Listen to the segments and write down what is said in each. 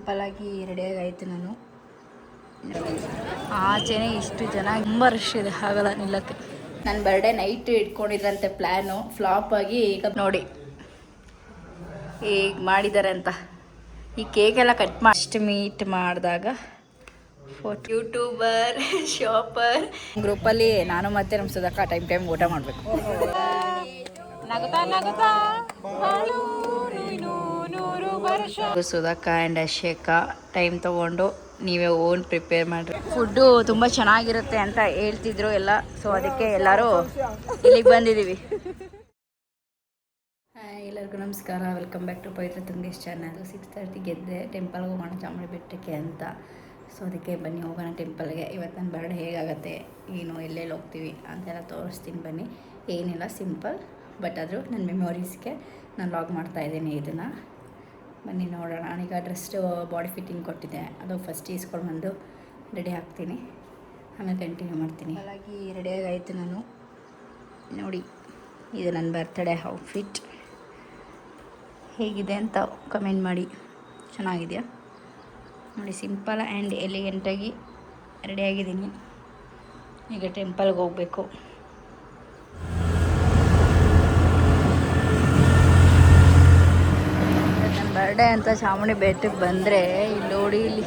Simple ಆಗಿ ರೆಡಿಯಾಗಿ ಆಯಿತು. ನಾನು ಆಚೆನೇ ಇಷ್ಟು ಜನ ತುಂಬ ರಶ್ ಇದೆ, ಆಗಲ್ಲ ನಿಲ್ಲಕ್ಕೆ. ನನ್ನ ಬರ್ಡೇ ನೈಟ್ ಇಟ್ಕೊಂಡಿದ್ರಂತೆ ಪ್ಲ್ಯಾನು, ಫ್ಲಾಪ್ ಆಗಿ ಈಗ ನೋಡಿ ಈಗ ಮಾಡಿದ್ದಾರೆ ಅಂತ. ಈ ಕೇಕೆಲ್ಲ ಕಟ್ ಮಾಡಿ ಅಷ್ಟು ಮೀಟ್ ಮಾಡಿದಾಗ ಫೋಟೋ ಯೂಟ್ಯೂಬರ್ ಶಾಪರ್ ಗ್ರೂಪಲ್ಲಿ ನಾನು ಮತ್ತೆ ನಮ್ಮ ಸುಧಾಕ ಟೈಮ್ ಊಟ ಮಾಡಬೇಕು. ಸುಧಾಕ ಆ್ಯಂಡ್ ಅಶೇಕ ಟೈಮ್ ತೊಗೊಂಡು ನೀವೇ ಓನ್ ಪ್ರಿಪೇರ್ ಮಾಡಿರಿ. ಫುಡ್ಡು ತುಂಬ ಚೆನ್ನಾಗಿರುತ್ತೆ ಅಂತ ಹೇಳ್ತಿದ್ರು ಎಲ್ಲ, ಸೊ ಅದಕ್ಕೆ ಎಲ್ಲರೂ ಇಲ್ಲಿಗೆ ಬಂದಿದ್ದೀವಿ. ಎಲ್ಲರಿಗೂ ನಮಸ್ಕಾರ, welcome back to Pavithra Tungesh channel. 6:30 ಗೆದ್ದೆ ಟೆಂಪಲ್ಗೆ ಹೋಗೋಣ ಚಾಮುಂಡಿ ಬೆಟ್ಟಕ್ಕೆ ಅಂತ. ಸೊ ಅದಕ್ಕೆ ಬನ್ನಿ ಹೋಗೋಣ ಟೆಂಪಲ್ಗೆ. ಇವತ್ತು ನನ್ನ ಬರ್ಡೇ ಹೇಗಾಗುತ್ತೆ, ಏನು ಎಲ್ಲೆಲ್ಲಿ ಹೋಗ್ತೀವಿ ಅಂತೆಲ್ಲ ತೋರಿಸ್ತೀನಿ ಬನ್ನಿ. ಏನಿಲ್ಲ, ಸಿಂಪಲ್, ಬಟ್ ಆದರೂ ನನ್ನ ಮೆಮೊರೀಸ್ಗೆ ನಾನು ಲಾಗ್ ಮಾಡ್ತಾಯಿದ್ದೀನಿ ಇದನ್ನು. ಬನ್ನಿ ನೋಡೋಣ. ನಾನೀಗ ಡ್ರೆಸ್ಸು ಬಾಡಿ ಫಿಟ್ಟಿಂಗ್ ಕೊಟ್ಟಿದ್ದೆ, ಅದು ಫಸ್ಟ್ ಈಸ್ಕೊಂಡು ಬಂದು ರೆಡಿ ಆಗ್ತೀನಿ, ಆಮೇಲೆ ಕಂಟಿನ್ಯೂ ಮಾಡ್ತೀನಿ. ಹಾಗಾಗಿ ರೆಡಿಯಾಗಿ ಆಯಿತು ನಾನು. ನೋಡಿ, ಇದು ನನ್ನ ಬರ್ತ್ಡೇ ಔಟ್ಫಿಟ್. ಹೇಗಿದೆ ಅಂತ ಕಮೆಂಟ್ ಮಾಡಿ. ಚೆನ್ನಾಗಿದೆಯಾ ನೋಡಿ, ಸಿಂಪಲ್ ಆ್ಯಂಡ್ ಎಲಿಗೆಂಟಾಗಿ ರೆಡಿಯಾಗಿದ್ದೀನಿ. ಈಗ ಟೆಂಪಲ್ಗೆ ಹೋಗಬೇಕು. ನನ್ನ ಬರ್ಡೇ ಅಂತ ಚಾಮುಂಡಿ ಬೆಟ್ಟಕ್ಕೆ ಬಂದರೆ ಇಲ್ಲಿ ನೋಡಿ, ಇಲ್ಲಿ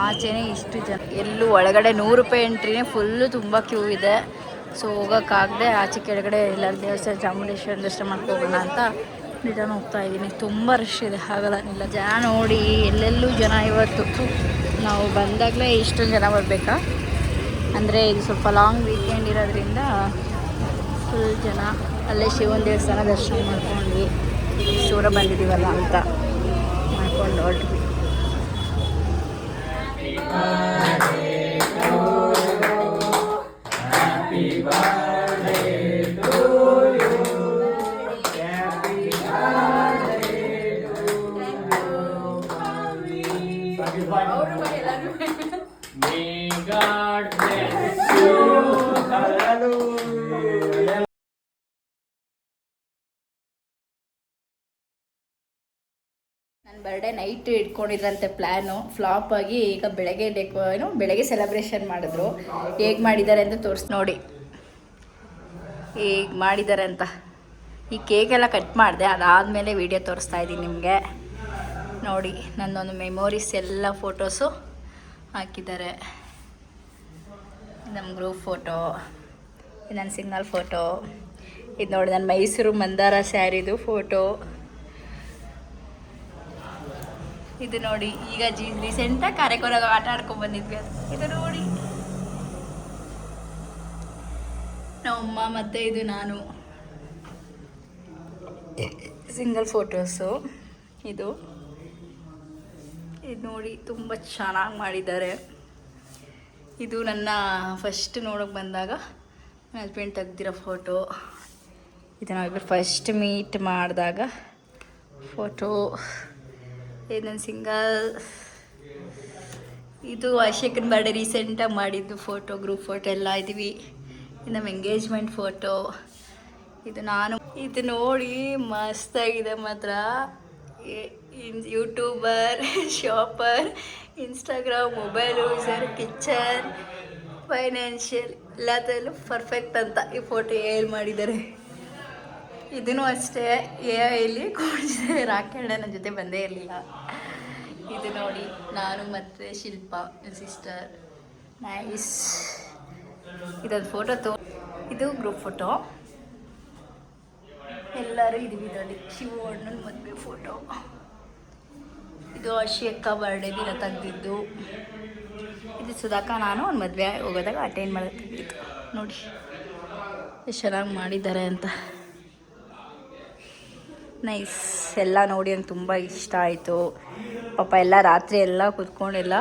ಆಚೆನೇ ಇಷ್ಟು ಜನ. ಎಲ್ಲೂ ಒಳಗಡೆ 100 ರೂಪಾಯಿ ಎಂಟ್ರಿನೇ, ಫುಲ್ಲು ತುಂಬ ಕ್ಯೂ ಇದೆ. ಸೊ ಹೋಗೋಕ್ಕಾಗದೆ ಆಚೆ ಕೆಳಗಡೆ ಎಲ್ಲರೂ ದೇವಸ್ಥಾನ ಚಾಮುಂಡೇಶ್ವರಿ ದರ್ಶನ ಮಾಡ್ಕೋಬೋಣ ಅಂತ ರಿಟರ್ನ್ ಹೋಗ್ತಾ ಇದ್ದೀನಿ. ತುಂಬ ರಶ್ ಇದೆ, ಆಗಲ್ಲ ನಿಲ್ಲ. ಜನ ನೋಡಿ, ಎಲ್ಲೆಲ್ಲೂ ಜನ. ಇವತ್ತು ನಾವು ಬಂದಾಗಲೇ ಇಷ್ಟೊಂದು ಜನ ಬರಬೇಕಾ ಅಂದರೆ ಇದು ಸ್ವಲ್ಪ ಲಾಂಗ್ ವೀಕೆಂಡ್ ಇರೋದ್ರಿಂದ ಫುಲ್ ಜನ. ಅಲ್ಲೇ ಶಿವನ ದೇವಸ್ಥಾನ ದರ್ಶನ ಮಾಡ್ಕೊಂಡ್ವಿ, ದೂರ ಬಂದಿದ್ದೀವಲ್ಲ ಅಂತ ಮಾಡ್ಕೊಂಡು ಹೊರಟ್ವಿ. ನನ್ನ ಬರ್ಡೇ ನೈಟ್ ಇಟ್ಕೊಂಡಿದ್ರಂತೆ ಪ್ಲ್ಯಾನು, ಫ್ಲಾಪ್ ಆಗಿ ಈಗ ಬೆಳಗ್ಗೆ ಬೆಳಗ್ಗೆ ಸೆಲೆಬ್ರೇಷನ್ ಮಾಡಿದ್ರು. ಹೇಗೆ ಮಾಡಿದ್ದಾರೆ ಅಂತ ನೋಡಿ, ಹೇಗೆ ಮಾಡಿದ್ದಾರೆ ಅಂತ. ಈ ಕೇಕೆಲ್ಲ ಕಟ್ ಮಾಡಿದೆ, ಅದಾದಮೇಲೆ ವೀಡಿಯೋ ತೋರಿಸ್ತಾ ಇದ್ದೀನಿ ನಿಮಗೆ. ನೋಡಿ, ನನ್ನೊಂದು ಮೆಮೊರೀಸ್ ಎಲ್ಲ ಫೋಟೋಸು ಹಾಕಿದ್ದಾರೆ. ನಮ್ಮ ಗ್ರೂಪ್ ಫೋಟೋ, ಇದು ನನ್ನ ಸಿಂಗಲ್ ಫೋಟೋ. ಇದು ನೋಡಿ, ನನ್ನ ಮೈಸೂರು ಮಂದಾರ ಸ್ಯಾರಿದು ಫೋಟೋ. ಇದು ನೋಡಿ, ಈಗ ರೀಸೆಂಟಾಗಿ ಕಾರ್ಯಕ್ರಮ ಆಟ ಆಡ್ಕೊಂಡು ಬಂದಿದ್ವಿ. ಇದು ನೋಡಿ ನಮ್ಮಮ್ಮ ಮತ್ತು ಇದು ನಾನು ಸಿಂಗಲ್ ಫೋಟೋಸು. ಇದು ನೋಡಿ, ತುಂಬ ಚೆನ್ನಾಗಿ ಮಾಡಿದ್ದಾರೆ. ಇದು ನನ್ನ ಫಸ್ಟ್ ನೋಡೋಕೆ ಬಂದಾಗ ನನ್ನ ಹಸ್ಬೆಂಡ್ ತೆಗ್ದಿರೋ ಫೋಟೋ. ಇದು ನಾವಿಬ್ಬರು ಫಸ್ಟ್ ಮೀಟ್ ಮಾಡಿದಾಗ ಫೋಟೋ. ಇದು ನನ್ನ ಸಿಂಗಲ್. ಇದು ಅಶೇಕನ ಬರ್ಡೇ ರೀಸೆಂಟಾಗಿ ಮಾಡಿದ್ದು ಫೋಟೋ, ಗ್ರೂಪ್ ಫೋಟೋ ಎಲ್ಲ ಇದ್ದೀವಿ. ಇದು ನಮ್ಮ ಎಂಗೇಜ್ಮೆಂಟ್ ಫೋಟೋ. ಇದು ನಾನು. ಇದು ನೋಡಿ, ಮಸ್ತಾಗಿದೆ ಮಾತ್ರ. YouTuber, shopper, Instagram, mobile user, kitchen, financial ಎಲ್ಲದರಲ್ಲೂ ಪರ್ಫೆಕ್ಟ್ ಅಂತ ಈ ಫೋಟೋ ಹೇಳಿ ಮಾಡಿದ್ದಾರೆ. ಇದೂ ಅಷ್ಟೇ, ಇಲ್ಲಿ ಕೂಡಿಸಿದೆ. ರಾಕೇಣ ನನ್ನ ಜೊತೆ ಬಂದೇ ಇರಲಿಲ್ಲ. ಇದು ನೋಡಿ, ನಾನು ಮತ್ತು ಶಿಲ್ಪ ನನ್ನ ಸಿಸ್ಟರ್. ನೈಸ್. ಇದೊಂದು ಫೋಟೋ ಇದು ಗ್ರೂಪ್ ಫೋಟೋ. ಎಲ್ಲರೂ ಇದೀವಿ ನೋಡಿ. ಶಿವ ಅಣ್ಣನ ಮದುವೆ ಫೋಟೋ. ಇದು ಅಶೇಕ ಬರ್ಡೇ ದಿನ ತೆಗ್ದಿದ್ದು. ಇದು ಸುಧಾಕ ನಾನು ಒಂದು ಮದುವೆ ಹೋಗೋದಾಗ ಅಟೆಂಡ್ ಮಾಡೋದು ತೆಗ್ದಿದ್ದು. ನೋಡಿ ಎಷ್ಟು ಚೆನ್ನಾಗಿ ಮಾಡಿದ್ದಾರೆ ಅಂತ. ನೈಸ್. ಎಲ್ಲ ನೋಡಿ ನಂಗೆ ತುಂಬ ಇಷ್ಟ ಆಯಿತು. ಪಾಪ ಎಲ್ಲ ರಾತ್ರಿ ಎಲ್ಲ ಕೂತ್ಕೊಂಡೆಲ್ಲ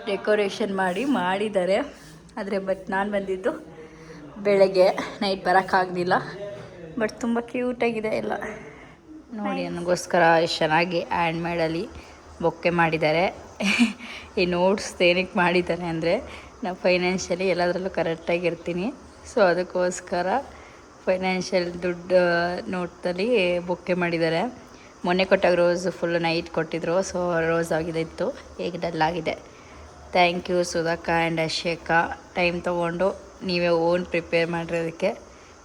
ಡೆಕೋರೇಷನ್ ಮಾಡಿದ್ದಾರೆ. ಆದರೆ ನಾನು ಬಂದಿದ್ದು ಬೆಳಗ್ಗೆ, ನೈಟ್ ಬರೋಕ್ಕಾಗಲಿಲ್ಲ. ಬಟ್ ತುಂಬ ಕ್ಯೂಟಾಗಿದೆ ಎಲ್ಲ. ನೋಡಿ, ನನಗೋಸ್ಕರ ಎಷ್ಟು ಚೆನ್ನಾಗಿ ಹ್ಯಾಂಡ್ ಮೇಡಲ್ಲಿ ಬೊಕ್ಕೆ ಮಾಡಿದ್ದಾರೆ. ಈ ನೋಟ್ಸ್ ಏನಕ್ಕೆ ಮಾಡಿದ್ದಾರೆ ಅಂದರೆ, ನಾವು ಫೈನಾನ್ಷಿಯಲಿ ಎಲ್ಲದರಲ್ಲೂ ಕರೆಕ್ಟಾಗಿರ್ತೀನಿ. ಸೊ ಅದಕ್ಕೋಸ್ಕರ ಫೈನಾನ್ಷಿಯಲ್ ದುಡ್ಡು ನೋಟಲ್ಲಿ ಬೊಕ್ಕೆ ಮಾಡಿದ್ದಾರೆ. ಮೊನ್ನೆ ಕೊಟ್ಟಾಗ ರೋಸ್ ಫುಲ್ ನೈಟ್ ಕೊಟ್ಟಿದ್ರು, ಸೊ ರೋಸ್ ಆಗಿದೆ ಇತ್ತು, ಈಗ ಡಲ್ಲಾಗಿದೆ. Thank you Sudhaka and Asheka, time ತೊಗೊಂಡು ನೀವೇ ಓನ್ ಪ್ರಿಪೇರ್ ಮಾಡಿರೋದಕ್ಕೆ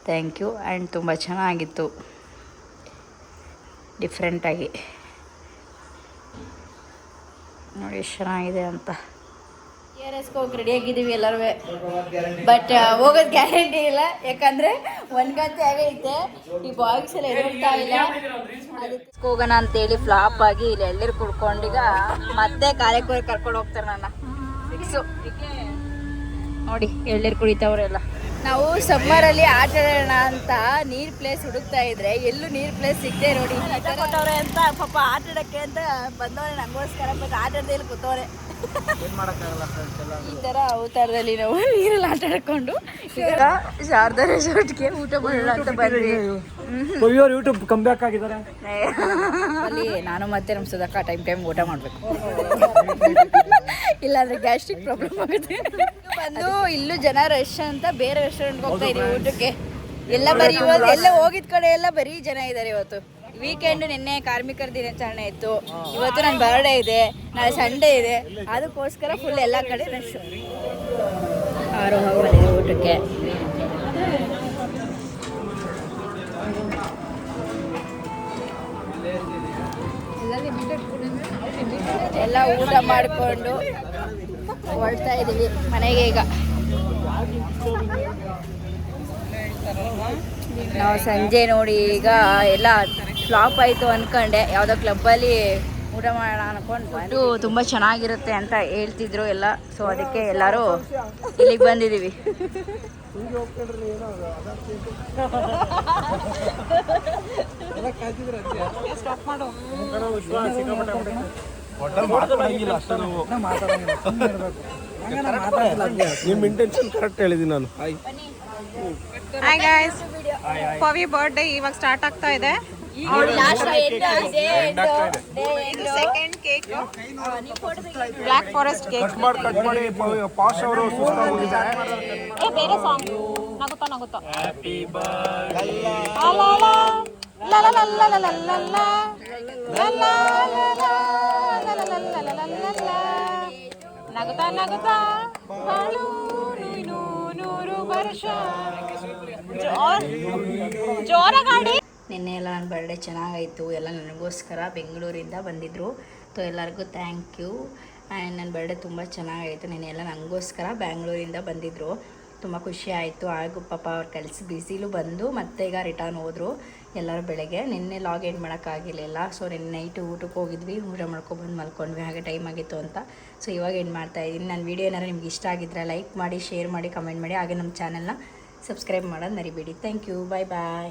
ಥ್ಯಾಂಕ್ ಯು. ಆ್ಯಂಡ್ ತುಂಬ ಚೆನ್ನಾಗಿತ್ತು, ಡಿಫ್ರೆಂಟಾಗಿ ನೋಡಿ ಎಷ್ಟು ಚೆನ್ನಾಗಿದೆ ಅಂತ. KRSಗೆ ಹೋಗಿ ರೆಡಿಯಾಗಿದ್ದೀವಿ ಎಲ್ಲರೂ, ಬಟ್ ಹೋಗೋದು ಗ್ಯಾರಂಟಿ ಇಲ್ಲ, ಯಾಕಂದರೆ 1 ಗಂಟೆ ಆಗೈತೆ. ಈ ಬಾಯ್ಸ್ ಎಲ್ಲ ಎದುರ್ತಾ ಇಲ್ಲ, ಅದಕ್ಕೆ ಹೋಗೋಣ ಅಂತೇಳಿ ಫ್ಲಾಪ್ ಆಗಿ ಇಲ್ಲಿ ಎಳ್ಳೀರು ಕುಡ್ಕೊಂಡೀಗ ಮತ್ತೆ ಕಾರ್ಯಕ್ಕೆ ಕರ್ಕೊಂಡು ಹೋಗ್ತಾರೆ ನನ್ನ ಫಿಕ್ಸು. ನೋಡಿ ಎಳ್ಳೀರು ಕುಡಿತಾವ್ರೆಲ್ಲ. ನಾವು ಸಮ್ಮರಲ್ಲಿ ಆಟ ಆಡೋಣ ಅಂತ ನೀರು ಪ್ಲೇಸ್ ಹುಡುಕ್ತಾ ಇದ್ರೆ ಎಲ್ಲೂ ನೀರು ಪ್ಲೇಸ್ ಸಿಗದೆ ನೋಡಿ ಕೊಟ್ಟವ್ರೆ ಅಂತ ಪಾಪ ಆಟ ಆಡೋಕ್ಕೆ ಅಂತ ಬಂದವ್ರೆ ನಂಗೋಸ್ಕರ, ಬಟ್ ಆಟ ಆಡದೆ ಇಲ್ಲಿ ಕೂತವ್ರೆ. ಈ ಥರ ಅವತಾರದಲ್ಲಿ ನಾವು ನೀರಲ್ಲಿ ಆಟ ಆಡ್ಕೊಂಡು ಈಗ ಶಾರದಾ ರೆಸಾರ್ಟ್ಗೆ ಊಟ ಮಾಡೋಣ ಅಂತ ಬಂದ್ವಿ. ಯೂಟ್ಯೂಬ್ ಕಮ್ ಬ್ಯಾಕ್ ಆಗಿದ್ದಾರೆ ಅಲ್ಲಿ ನಾನು ಮತ್ತೆ ನಮ್ಮ ಸುಧಾಕ ಟೈಮ್ ಊಟ ಮಾಡಬೇಕು, ಇಲ್ಲಾಂದ್ರೆ ಗ್ಯಾಸ್ಟ್ರಿಕ್ ಪ್ರಾಬ್ಲಮ್ ಆಗುತ್ತೆ. ಬಂದು ಇಲ್ಲೂ ಜನ ರಶ್ ಅಂತ ಬೇರೆ ರೆಸ್ಟೋರೆಂಟ್ಗೆ ಹೋಗ್ತಾ ಇದೀವಿ ಊಟಕ್ಕೆ. ಎಲ್ಲ ಬರೀ ಇವತ್ತು ಎಲ್ಲ ಹೋಗಿದ ಕಡೆ ಎಲ್ಲ ಬರೀ ಜನ ಇದ್ದಾರೆ. ಇವತ್ತು ವೀಕೆಂಡ್, ನಿನ್ನೆ ಕಾರ್ಮಿಕರ ದಿನಾಚರಣೆ ಇತ್ತು, ಇವತ್ತು ನನ್ನ ಬರ್ಡೇ ಇದೆ, ನಾಳೆ ಸಂಡೇ ಇದೆ, ಅದಕ್ಕೋಸ್ಕರ ಫುಲ್ ಎಲ್ಲ ಕಡೆ ರಶ್. ಆರು ಹೋಗ್ಬಂದಿದೆ ಊಟಕ್ಕೆ. ಎಲ್ಲ ಊಟ ಮಾಡಿಕೊಂಡು ಹೊರಡ್ತಾ ಇದ್ದೀವಿ ಮನೆಗೆ. ಈಗ ನಾವು ಸಂಜೆ ನೋಡಿ ಈಗ ಎಲ್ಲ ಫ್ಲಾಪ್ ಆಯಿತು ಅಂದ್ಕೊಂಡೆ, ಯಾವುದೋ ಕ್ಲಬ್ಬಲ್ಲಿ ಊಟ ಮಾಡೋಣ ಅಂದ್ಕೊಂಡು ತುಂಬ ಚೆನ್ನಾಗಿರುತ್ತೆ ಅಂತ ಹೇಳ್ತಿದ್ರು ಎಲ್ಲ, ಸೊ ಅದಕ್ಕೆ ಎಲ್ಲರೂ ಇಲ್ಲಿಗೆ ಬಂದಿದ್ದೀವಿ. ನಿಮ್ಮ ಇಂಟೆನ್ಷನ್ ಕರೆಕ್ಟ್ ಹೇಳಿದ್ದೀನಿ ನಾನು. ಹಾಯ್ ಗಾಯ್ಸ್, ಪವಿ ಬರ್ತ್ಡೇ ಇವಾಗ ಸ್ಟಾರ್ಟ್ ಆಗ್ತಾ ಇದೆ. Second cake black forest cake. Cut ಮಾಡಿ ಪಾಶ್ ಅವರು ಬೇರೆ ಸಾಂಗ್ ನಗುತ್ತಾ ನಗುತ್ತಾ ಬಾಳು ನೂರು ವರ್ಷ ಜೋರಾಗಿ. ನಿನ್ನೆ ಎಲ್ಲ ನನ್ನ ಬರ್ಡೇ ಚೆನ್ನಾಗಾಯಿತು, ಎಲ್ಲ ನನಗೋಸ್ಕರ ಬೆಂಗಳೂರಿಂದ ಬಂದಿದ್ದರು, ಸೊ ಎಲ್ಲರಿಗೂ ಥ್ಯಾಂಕ್ ಯು. ಆ್ಯಂಡ್ ನನ್ನ ಬರ್ಡೇ ತುಂಬ ಚೆನ್ನಾಗಾಯಿತು. ನಿನ್ನೆ ಎಲ್ಲ ನನಗೋಸ್ಕರ ಬ್ಯಾಂಗ್ಳೂರಿಂದ ಬಂದಿದ್ದರು, ತುಂಬ ಖುಷಿ ಆಯಿತು. ಹಾಗೂ ಪಾಪ ಅವ್ರು ಕಲಿಸಿ ಬಿಸಿಲು ಬಂದು ಮತ್ತೆ ಈಗ ರಿಟರ್ನ್ ಹೋದರು ಎಲ್ಲರೂ ಬೆಳಗ್ಗೆ. ನಿನ್ನೆ ಲಾಗ್ ಎಂಡ್ ಮಾಡೋಕ್ಕಾಗಿರಲಿಲ್ಲ, ಸೊ ನಿನ್ನೆ ನೈಟು ಊಟಕ್ಕೆ ಹೋಗಿದ್ವಿ, ಊಟ ಮಾಡ್ಕೊಬಂದು ಮಲ್ಕೊಂಡ್ವಿ, ಹಾಗೆ ಟೈಮ್ ಆಗಿತ್ತು ಅಂತ. ಸೊ ಇವಾಗ ಎಂಡ್ ಮಾಡ್ತಾಯಿದ್ದೀನಿ. ನನ್ನ ವೀಡಿಯೋ ಏನಾದ್ರು ನಿಮ್ಗೆ ಇಷ್ಟ ಆಗಿದ್ರೆ ಲೈಕ್ ಮಾಡಿ, ಶೇರ್ ಮಾಡಿ, ಕಮೆಂಟ್ ಮಾಡಿ, ಹಾಗೆ ನಮ್ಮ ಚಾನಲ್ನ ಸಬ್ಸ್ಕ್ರೈಬ್ ಮಾಡೋದು ಮರಿಬೇಡಿ. Thank you, bye bye.